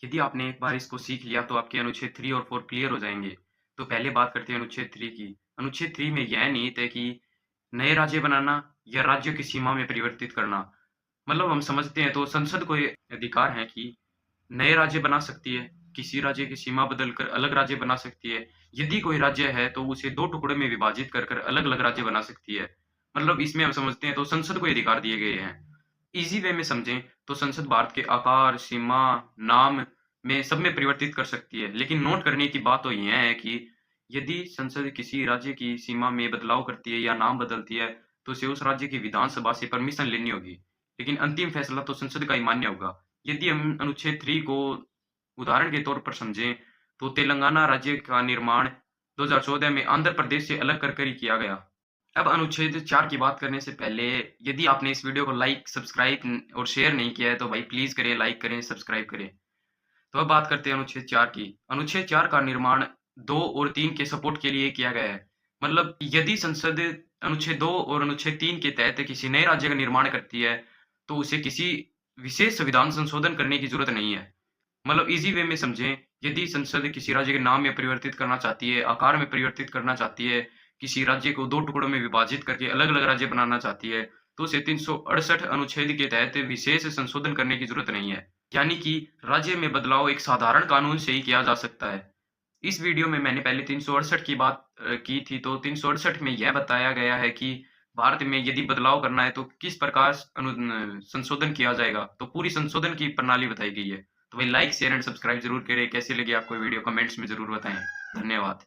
यदि आपने एक बार इसको सीख लिया तो आपके अनुच्छेद 3 और 4 क्लियर हो जाएँगे। तो पहले बात करते हैं अनुच्छेद 3 की। अनुच्छेद 3 में यह निहित है कि नए राज्य बनाना या राज्यों की सीमा में परिवर्तित करना। मतलब हम समझते हैं तो संसद को ये अधिकार है कि नए राज्य बना सकती है, किसी राज्य की सीमा बदलकर अलग राज्य बना सकती है। यदि कोई राज्य है तो उसे 2 टुकड़ों में विभाजित कर कर अलग-अलग राज्य बना सकती है। मतलब इसमें हम समझते हैं तो संसद को ये अधिकार दिए गए हैं। ईज़ी वे में समझें तो संसद भारत के आकार, सीमा, नाम में सब में परिवर्तित कर सकती है। लेकिन नोट करने की बात तो यह है कि यदि संसद किसी राज्य की सीमा में बदलाव करती है या नाम बदलती है, तो उसे उस राज्य की विधानसभा से परमिशन लेनी होगी। लेकिन अंतिम फैसला तो संसद का ही मान्य होगा। यदि हम अनुच्छेद 3 को उदाहरण के तौर पर समझें, तो तेलंगाना राज्य का निर्माण 2014 में आंध्र प्रदेश से अलग कर कर ही किया गया। अब अनुच्छेद 4 की बात करने से पहले यदि आपने इस वीडियो को लाइक, सब्सक्राइब और शेयर नहीं किया है, तो भाई प्लीज़ करें, लाइक करें, सब्सक्राइब करें। तो अब बात करते हैं अनुच्छेद 4 की। अनुच्छेद 4 का निर्माण 2 और 3 के सपोर्ट के लिए किया गया है। मतलब यदि संसद अनुच्छेद 2 और अनुच्छेद 3 के तहत किसी नए राज्य का निर्माण करती है, तो उसे किसी विशेष संविधान संशोधन करने की ज़रूरत नहीं है। मतलब ईज़ी वे में समझें, यदि संसद किसी राज्य के नाम में परिवर्तित करना चाहती है, आकार में परिवर्तित करना चाहती है, किसी राज्य को 2 टुकड़ों में विभाजित करके अलग-अलग राज्य बनाना चाहती है, तो उसे 368 अनुच्छेद के तहत विशेष संशोधन करने की ज़रूरत नहीं है। यानी कि राज्य में बदलाव एक साधारण कानून से ही किया जा सकता है। इस वीडियो में मैंने पहले 368 की बात की थी, तो 368 में यह बताया गया है कि भारत में यदि बदलाव करना है, तो किस प्रकार संशोधन किया जाएगा। तो पूरी संशोधन की प्रणाली बताई गई है। तो भाई लाइक, शेयर एंड सब्सक्राइब ज़रूर करें। कैसी लगी आपको वीडियो कमेंट्स में ज़रूर बताएँ। धन्यवाद।